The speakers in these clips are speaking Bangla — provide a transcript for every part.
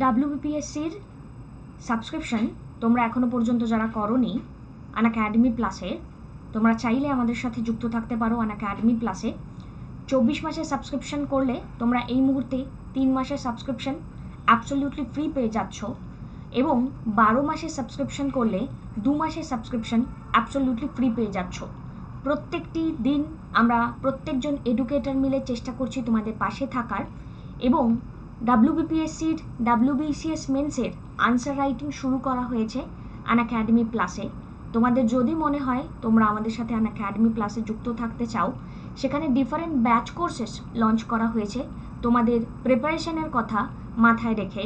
ডাব্লিউবিপিএসসির সাবস্ক্রিপশন তোমরা এখনো পর্যন্ত যারা করোনি আনএকাডেমি প্লাসে, তোমরা চাইলে আমাদের সাথে যুক্ত থাকতে পারো আনএকাডেমি প্লাসে। 24 মাসের সাবস্ক্রিপশন করলে তোমরা এই মুহূর্তে 3 মাসের সাবস্ক্রিপশন অ্যাবসলিউটলি ফ্রি পেয়ে যাচ্ছ, এবং 12 মাসের সাবস্ক্রিপশন করলে 2 মাসের সাবস্ক্রিপশন অ্যাবসলিউটলি ফ্রি পেয়ে যাচ্ছ। প্রত্যেকটি দিন আমরা প্রত্যেকজন এডুকেটর মিলে চেষ্টা করছি তোমাদের পাশে থাকার, এবং ডাব্লিউবিপিএসসির ডাব্লিউবিসিএস মেন্সের আনসার রাইটিং শুরু করা হয়েছে আনএকাডেমি প্লাসে। তোমাদের যদি মনে হয় তোমরা আমাদের সাথে আনএকাডেমি প্লাসে যুক্ত থাকতে চাও, সেখানে ডিফারেন্ট ব্যাচ কোর্সেস লঞ্চ করা হয়েছে তোমাদের প্রিপারেশনের কথা মাথায় রেখে।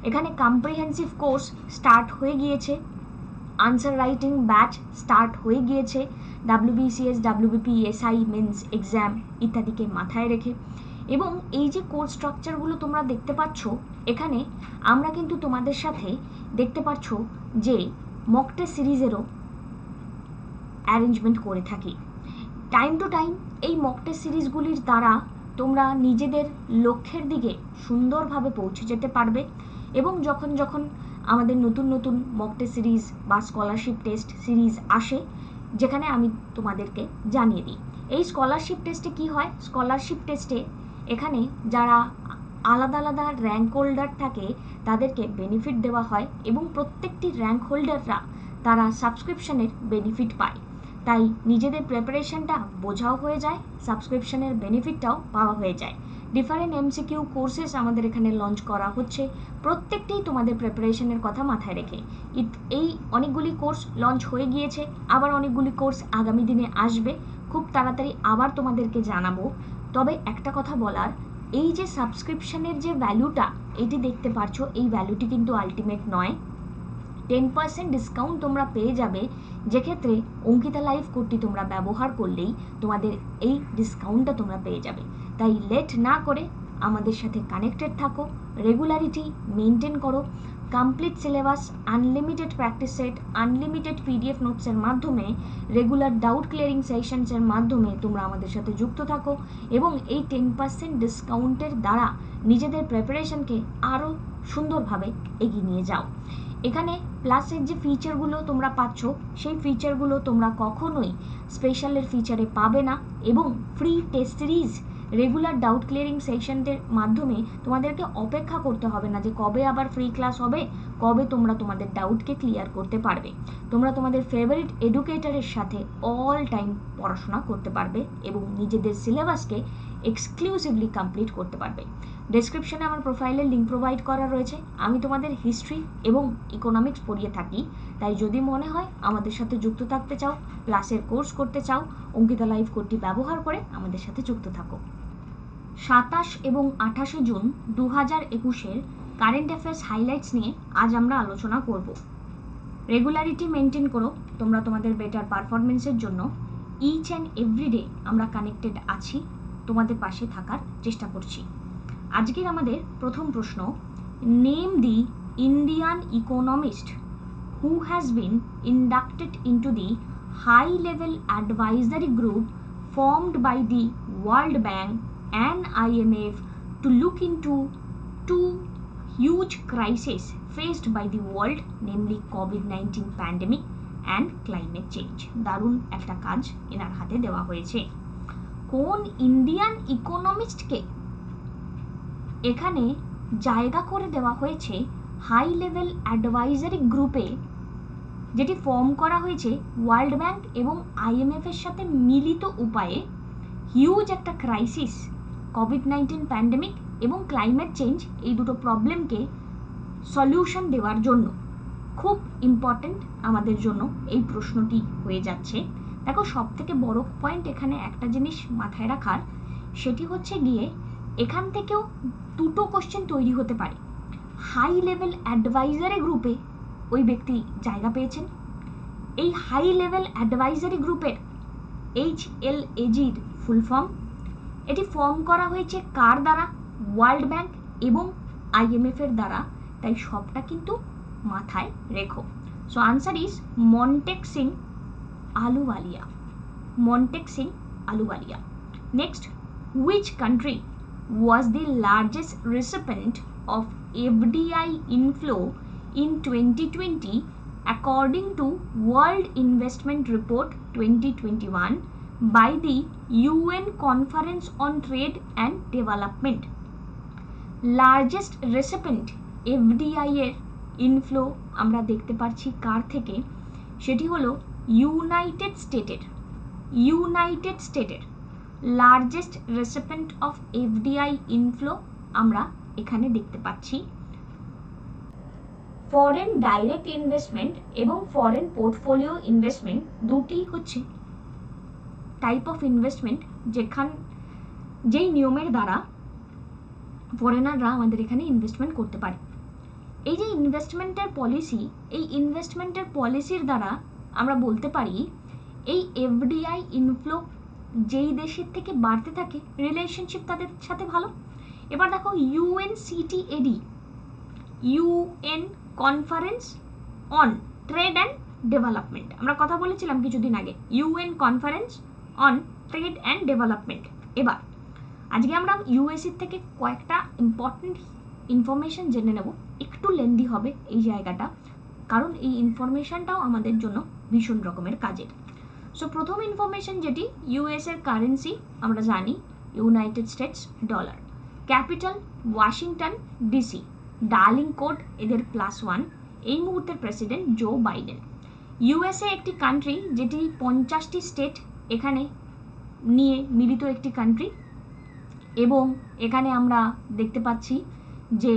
এখানে কম্প্রিহেন্সিভ কোর্স স্টার্ট হয়ে গিয়েছে, আনসার রাইটিং ব্যাচ স্টার্ট হয়ে গিয়েছে, WBCS WBP SI men's exam ইত্যাদিকে মাথায় রেখে। এবং এই যে কোর্স স্ট্রাকচারগুলো তোমরা দেখতে পাচ্ছ, এখানে আমরা কিন্তু তোমাদের সাথে দেখতে পাচ্ছ যে মক টেস্ট সিরিজেরও অ্যারেঞ্জমেন্ট করে থাকি। টাইম টু টাইম এই মক টেস্ট সিরিজগুলির দ্বারা তোমরা নিজেদের লক্ষ্যের দিকে সুন্দরভাবে পৌঁছে যেতে পারবে, এবং যখন যখন আমাদের নতুন নতুন মক টেস্ট সিরিজ বা স্কলারশিপ টেস্ট সিরিজ আসে, যেখানে আমি তোমাদেরকে জানিয়ে দিই। এই স্কলারশিপ টেস্টে কি হয়, স্কলারশিপ টেস্টে এখানে যারা আলাদা আলাদা র্যাঙ্ক হোল্ডার থাকে তাদেরকে বেনিফিট দেওয়া হয়, এবং প্রত্যেকটি র্যাঙ্ক হোল্ডাররা তারা সাবস্ক্রিপশনের বেনিফিট পায়। তাই নিজেদের প্রিপারেশনটা বোঝাও হয়ে যায়, সাবস্ক্রিপশনের বেনিফিটটাও পাওয়া হয়ে যায়। ডিফারেন্ট এমসিকিউ কোর্সেস আমাদের এখানে লঞ্চ করা হচ্ছে, প্রত্যেকটাই তোমাদের প্রিপারেশনের কথা মাথায় রেখে। এই অনেকগুলি কোর্স লঞ্চ হয়ে গিয়েছে, আবার অনেকগুলি কোর্স আগামী দিনে আসবে, খুব তাড়াতাড়ি আবার তোমাদেরকে জানাবো। তবে একটা কথা বলার, এই যে সাবস্ক্রিপশনের যে ভ্যালুটা এটি দেখতে পারছো, এই ভ্যালুটি কিন্তু আলটিমেট নয়। 10% ডিসকাউন্ট তোমরা পেয়ে যাবে, যেক্ষেত্রে অঙ্কিতা লাইভ কোডটি তোমরা ব্যবহার করলেই তোমাদের এই ডিসকাউন্টটা তোমরা পেয়ে যাবে। তাই লেট না করে আমাদের সাথে কানেক্টেড থাকো, রেগুলারিটি মেনটেন করো, complete syllabus, unlimited practice set, unlimited PDF নোটসের মাধ্যমে, রেগুলার ডাউট ক্লিয়ারিং সেশনসের মাধ্যমে তোমরা আমাদের সাথে যুক্ত থাকো, এবং এই 10% ডিসকাউন্টের দ্বারা নিজেদের প্রিপারেশনকে আরও সুন্দরভাবে এগিয়ে নিয়ে যাও। এখানে প্লাসের যে ফিচারগুলো তোমরা পাচ্ছ, সেই ফিচারগুলো তোমরা কখনোই স্পেশালের ফিচারে পাবে না, এবং free test series, regular doubt clearing সেশনদের মাধ্যমে তোমাদেরকে অপেক্ষা করতে হবে না যে কবে আবার ফ্রি ক্লাস হবে, কবে তোমরা তোমাদের ডাউটকে ক্লিয়ার করতে পারবে। তোমরা তোমাদের ফেভারিট এডুকেটরের সাথে অল টাইম পড়াশোনা করতে পারবে, এবং নিজেদের সিলেবাসকে এক্সক্লুসিভলি কমপ্লিট করতে পারবে। ডেসক্রিপশনে আমার প্রোফাইলের লিঙ্ক প্রোভাইড করা রয়েছে। আমি তোমাদের হিস্ট্রি এবং ইকোনমিক্স পড়িয়ে থাকি, তাই যদি মনে হয় আমাদের সাথে যুক্ত থাকতে চাও, ক্লাসের কোর্স করতে চাও, অঙ্কিতা লাইভ কোডটি ব্যবহার করে আমাদের সাথে যুক্ত থাকো। 27 এবং 28 জুন 2021-এর কারেন্ট অ্যাফেয়ার্স হাইলাইটস নিয়ে আজ আমরা আলোচনা করব। রেগুলারিটি মেনটেন করো তোমরা তোমাদের বেটার পারফরমেন্সের জন্য। ইচ অ্যান্ড এভরিডে আমরা কানেক্টেড আছি, তোমাদের পাশে থাকার চেষ্টা করছি। আজকের আমাদের প্রথম প্রশ্ন, name the Indian economist who has been inducted into the high level advisory group formed by the World Bank and IMF to look into two huge crises faced by the world, namely COVID-19 pandemic and climate change. দারুণ একটা কাজ এনার হাতে দেওয়া হয়েছে। কোন ইন্ডিয়ান ইকোনমিস্টকে এখানে জায়গা করে দেওয়া হয়েছে হাই লেভেল অ্যাডভাইজারি গ্রুপে, যেটি ফর্ম করা হয়েছে ওয়ার্ল্ড ব্যাংক এবং IMF এর সাথে মিলিত উপায়ে হিউজ একটা ক্রাইসিস, কোভিড-19 প্যান্ডেমিক এবং ক্লাইমেট চেঞ্জ, এই দুটো প্রবলেমকে সলিউশন দেওয়ার জন্য। খুব ইম্পর্টেন্ট আমাদের জন্য এই প্রশ্নটি হয়ে যাচ্ছে। দেখো, সব থেকে বড় পয়েন্ট এখানে একটা জিনিস মাথায় রাখার, সেটি হচ্ছে গিয়ে এখান থেকেও দুটো কোশ্চেন তৈরি হতে পারে। হাই লেভেল অ্যাডভাইজারি গ্রুপে ওই ব্যক্তি জায়গা পেয়েছেন, এই হাই লেভেল অ্যাডভাইজারি গ্রুপের HLAGর ফুল ফর্ম, এটি ফর্ম করা হয়েছে কার দ্বারা? ওয়ার্ল্ড ব্যাংক এবং IMF এর দ্বারা। তাই সবটা কিন্তু মাথায় রেখো। So answer is Montek Singh Ahluwalia. Montek Singh Ahluwalia. Next, which country was the largest recipient of FDI inflow in 2020 according to World Investment Report 2021 by the UN Conference on Trade and Development. Largest recipient FDI এর ইনফ্লো আমরা দেখতে পাচ্ছি কার থেকে, সেটি হলো ইউনাইটেড স্টেটের largest recipient of FDI inflow আমরা এখানে দেখতে পাচ্ছি। ফরেন ডাইরেক্ট ইনভেস্টমেন্ট এবং ফরেন পোর্টফোলিও ইনভেস্টমেন্ট দুটি হচ্ছে টাইপ অফ ইনভেস্টমেন্ট যেই নিয়মের দ্বারা ফরেনাররা আমাদের এখানে ইনভেস্টমেন্ট করতে পারে। এই যে ইনভেস্টমেন্টের পলিসির দ্বারা আমরা বলতে পারি এই এফডিআই ইনফ্লো যেই দেশের থেকে বাড়তে থাকে রিলেশনশিপ তাদের সাথে ভালো। এবার দেখো UNCTAD, UN conference on trade and development, আমরা কথা বলেছিলাম কিছুদিন আগে, UN conference on trade and development. এবার আজকে আমরা ইউএসএ থেকে কয়েকটা ইম্পর্টেন্ট ইনফরমেশন জেনে নেব, একটু লেন্দি হবে এই জায়গাটা, কারণ এই ইনফরমেশনটাও আমাদের জন্য ভীষণ রকমের কাজের। সো প্রথম ইনফরমেশন যেটি, ইউএস এর কারেন্সি আমরা জানি United states dollar, capital Washington DC, darling code এদের +1, এই মুহূর্তের প্রেসিডেন্ট জো বাইডেন। ইউএসএ একটি কান্ট্রি যেটি 50টি স্টেট এখানে নিয়ে মিলিত একটি কান্ট্রি, এবং এখানে আমরা দেখতে পাচ্ছি যে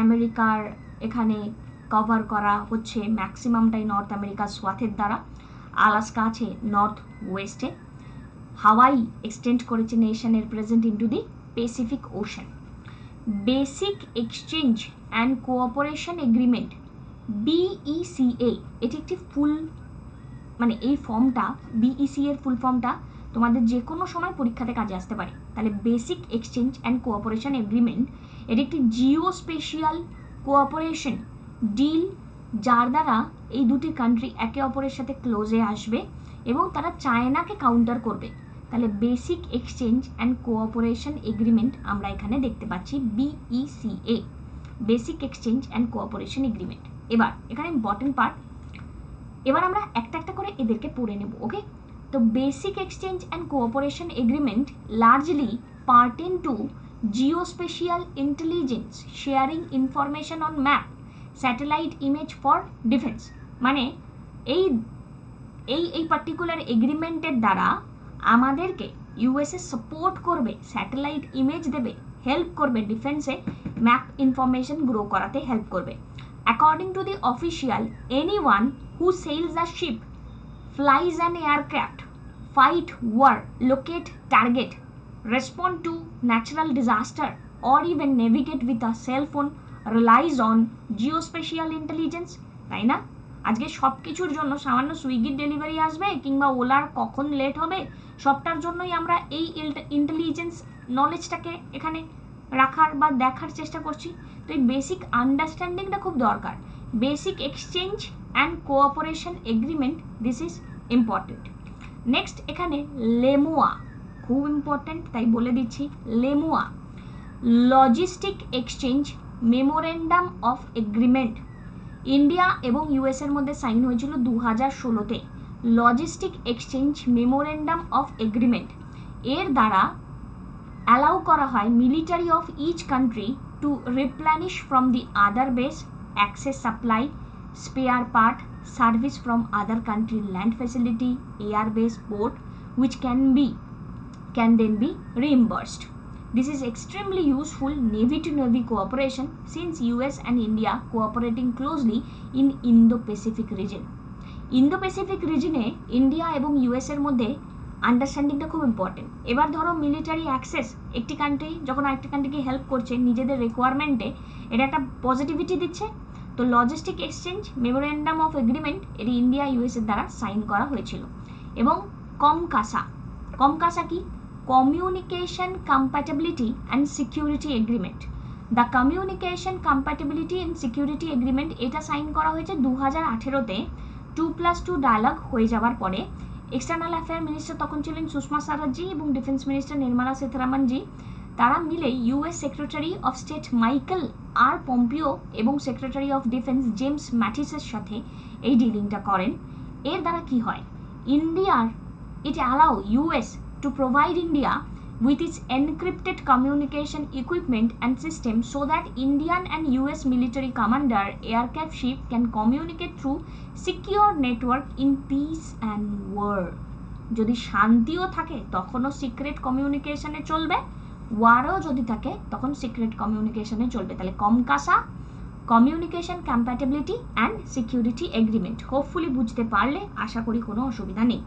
আমেরিকার এখানে কভার করা হচ্ছে ম্যাক্সিমামটাই নর্থ আমেরিকার সোয়াথের দ্বারা, আলাস্কা আছে নর্থ ওয়েস্টে, হাওয়াই এক্সটেন্ড করেছে নেশনের present into the Pacific Ocean. Basic exchange and cooperation agreement BECA, এটি একটি ফুল মানে এই ফর্মটা BECA এর ফুল ফর্মটা তোমাদের যে কোনো সময় পরীক্ষাতে কাজে আসতে পারে। তাহলে basic exchange and cooperation agreement এটি একটি জিওস্পেশিয়াল কোঅপারেশন ডিল, যার দ্বারা এই দুটি কান্ট্রি একে অপরের সাথে ক্লোজে আসবে এবং তারা চায়নাকে কাউন্টার করবে। তাহলে basic exchange and cooperation agreement আমরা এখানে দেখতে পাচ্ছি BECA, basic exchange and cooperation agreement. এবার এখানে ইম্পর্টেন্ট পার্ট, এবার আমরা একটা একটা করে এদেরকে পড়ে নেব, ওকে? তো basic exchange and cooperation agreement largely pertain to geospatial intelligence sharing information on map, satellite image for defence. মানে এই এই এই পার্টিকুলার এগ্রিমেন্টের দ্বারা আমাদেরকে ইউএসএ সাপোর্ট করবে, স্যাটেলাইট ইমেজ দেবে, হেল্প করবে ডিফেন্সে, ম্যাপ ইনফরমেশন গ্রো করাতে হেল্প করবে। According to the official, anyone who sails a ship, flies an aircraft, fight war, locate target, respond to natural disaster, or even navigate with a cell phone relies on geospatial intelligence, তাই না? আজকে সব কিছুর জন্য সামান্য সুইগির ডেলিভারি আসবে কিংবা ওলার কখন লেট হবে, সবটার জন্যই আমরা এই ইন্টেলিজেন্স নলেজটাকে এখানে রাখার বা দেখার চেষ্টা করছি। তো এই বেসিক আন্ডারস্ট্যান্ডিংটা খুব দরকার। Basic exchange and cooperation agreement, this is important. Next এখানে লেমোয়া, খুব ইম্পর্টেন্ট তাই বলে দিচ্ছি, LEMOA logistic exchange memorandum of agreement, India এবং ইউএস এর মধ্যে সাইন হয়েছিল 2016-তে। Logistic exchange memorandum of agreement এর দ্বারা অ্যালাউ করা হয় military of each country to replenish from the other base, access supply, spare part, service from other country land facility, air base, port, which can then be reimbursed. This is extremely useful navy to navy cooperation since US and India cooperating closely in Indo-Pacific region. Indo-Pacific regione India এবং US এর মধ্যে আন্ডারস্ট্যান্ডিংটা খুব ইম্পর্টেন্ট। এবার ধরো মিলিটারি অ্যাক্সেস, একটি কান্ট্রি যখন আরেকটি কান্ট্রিকে হেল্প করছে নিজেদের রিকোয়ারমেন্টে, এটা একটা পজিটিভিটি দিচ্ছে। তো logistic exchange memorandum of agreement এটি ইন্ডিয়া ইউএসএর দ্বারা সাইন করা হয়েছিল। এবং কমকাসা কি? Communication compatibility and security agreement. The communication compatibility and security agreement এটা সাইন করা হয়েছে 2018-তে 2+2 ডায়ালগ হয়ে যাওয়ার পরে। এক্সটার্নাল অ্যাফেয়ার মিনিস্টার তখন ছিলেন সুষমা স্বরাজজি এবং ডিফেন্স মিনিস্টার নির্মলা সীতারামনজি। তারা মিলে US secretary of state Michael R Pompeo এবং সেক্রেটারি অফ ডিফেন্স জেমস ম্যাটিসের সাথে এই ডিলিংটা করেন। এর দ্বারা কি হয়, ইন্ডিয়ার it allow US to provide India with its encrypted communication equipment and system so that Indian and US military commander aircraft ship can communicate through secure network in peace and war. যদি শান্তিও থাকে তখনও সিক্রেট কমিউনিকেশনে চলবে, ওয়ারও যদি থাকে তখন সিক্রেট কমিউনিকেশনে চলবে। তাহলে COMCASA communication compatibility and security agreement. Hopefully বুঝতে পারলে আশা করি কোনো অসুবিধা নেই।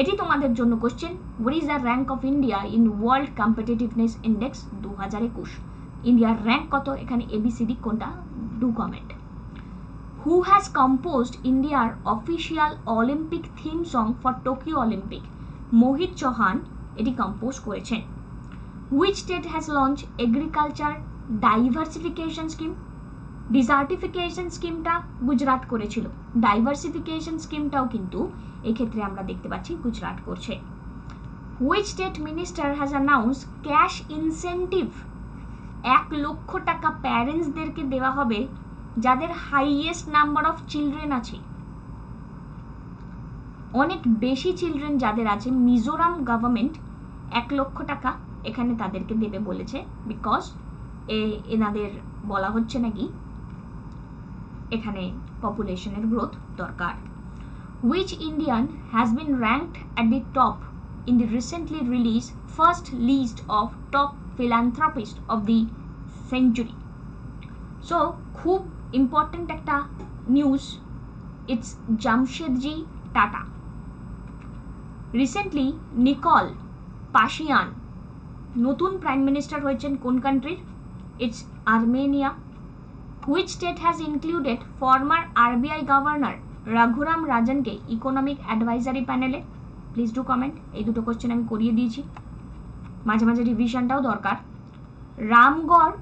এটি তোমাদের জন্য question, what is the rank of India in world competitiveness index 2021? ইন্ডিয়ার র্যাঙ্ক কত, এখানে এবিসিডি কোনটা, do comment. Who has composed ইন্ডিয়ার official Olympic theme song for Tokyo Olympic? Mohit Chauhan এটি কম্পোজ করেছেন। Which state has launch agriculture diversification scheme? Desertification স্কিমটা গুজরাট করেছিল, ডাইভার্সিফিকেশন স্কিমটাও কিন্তু এক্ষেত্রে আমরা দেখতে পাচ্ছি গুজরাট করছে। Which state minister has announce cash incentive? 1 লক্ষ টাকা প্যারেন্টসদেরকে দেওয়া হবে যাদের হাইয়েস্ট নাম্বার অফ চিলড্রেন আছে, অনেক বেশি চিলড্রেন যাদের আছে। মিজোরাম গভর্নমেন্ট 1 লক্ষ টাকা এখানে তাদেরকে দেবে বলেছে, বিকজ এনাদের বলা হচ্ছে নাকি এখানে পপুলেশনের গ্রোথ দরকার। Which Indian has been ranked at the top in the recently released first list of top philanthropists of the century? So, খুব ইম্পর্টেন্ট একটা news, it's Jamshedji Tata. Recently Nikol Pashinyan নতুন প্রাইম মিনিস্টার হয়েছেন কোন কান্ট্রির? It's Armenia. Which state has included former RBI governor Raghuram রাজনকে ইকোনমিক অ্যাডভাইজারি প্যানেলে? Please do comment. এই দুটো কোশ্চেন আমি করিয়ে দিয়েছি, মাঝে মাঝে রিভিশনটাও দরকার। রামগড়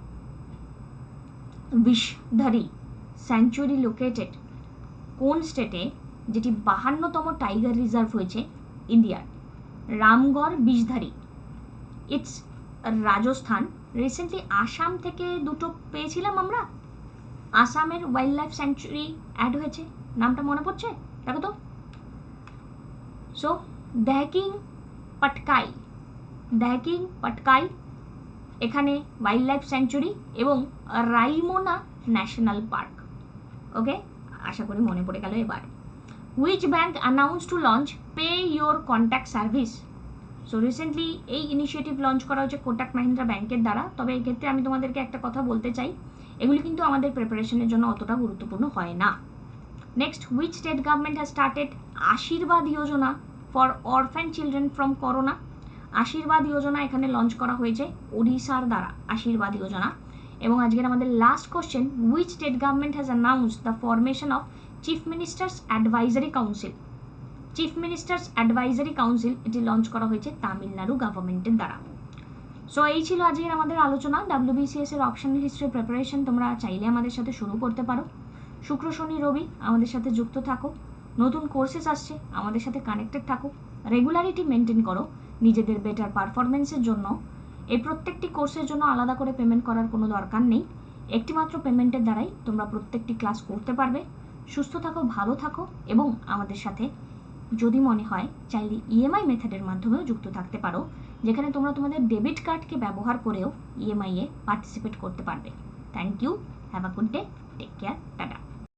বিষধরি স্যাংচুয়ারি লোকেটেড কোন স্টেটে, যেটি 52তম টাইগার রিজার্ভ হয়েছে ইন্ডিয়ার? রামগড় বিষধরি, ইটস রাজস্থান। রিসেন্টলি আসাম থেকে দুটো পেয়েছিলাম আমরা, আসামের ওয়াইল্ড লাইফ স্যাংচুয়ারি অ্যাড হয়েছে, নামটা মনে পড়ছে, দেখো তো। সো দেহকিং পাটকাই এখানে ওয়াইল্ড লাইফ স্যাংচুয়ারি এবং রাইমোনা ন্যাশনাল পার্ক। ওকে, আশা করি মনে পড়ে গেল এবার। Which bank announce to launch pay your contact service? So recently এই ইনিশিয়েটিভ লঞ্চ করা হয়েছে কোটাক মাহিন্দ্রা ব্যাংকের দ্বারা। তবে এই ক্ষেত্রে আমি তোমাদেরকে একটা কথা বলতে চাই, এগুলি কিন্তু আমাদের প্রিপারেশনের জন্য অতটা গুরুত্বপূর্ণ হয় না। Next, which state government has started Ashirbad Yojana for orphan children from corona? Ashirbad Yojana এখানে লঞ্চ করা হয়েছে ওড়িশার দ্বারা, আশীর্বাদ যোজনা। এবং আজকের আমাদের last question, which state government has announced the formation of chief ministers advisory council? Chief ministers advisory council এটি লঞ্চ করা হয়েছে তামিলনাড়ু গভর্নমেন্টের দ্বারা। সো এই ছিল আজকের আমাদের আলোচনা। WBCS এর অপশনাল হিস্ট্রি প্রিপারেশন তোমরা চাইলে আমাদের সাথে শুরু করতে পারো। শুক্র শনি রবি আমাদের সাথে যুক্ত থাকো, নতুন কোর্সেস আসছে আমাদের সাথে কানেক্টেড থাকো, রেগুলারিটি মেনটেন করো নিজেদের বেটার পারফরমেন্সের জন্য। এই প্রত্যেকটি কোর্সের জন্য আলাদা করে পেমেন্ট করার কোনো দরকার নেই, একটিমাত্র পেমেন্টের দ্বারাই তোমরা প্রত্যেকটি ক্লাস করতে পারবে। সুস্থ থাকো, ভালো থাকো এবং আমাদের সাথে যদি মনে হয় চাইলে ইএমআই মেথডের মাধ্যমেও যুক্ত থাকতে পারো, যেখানে তোমরা তোমাদের ডেবিট কার্ডকে ব্যবহার করেও ইএমআই এ পার্টিসিপেট করতে পারবে। Thank you, have a good day, take care.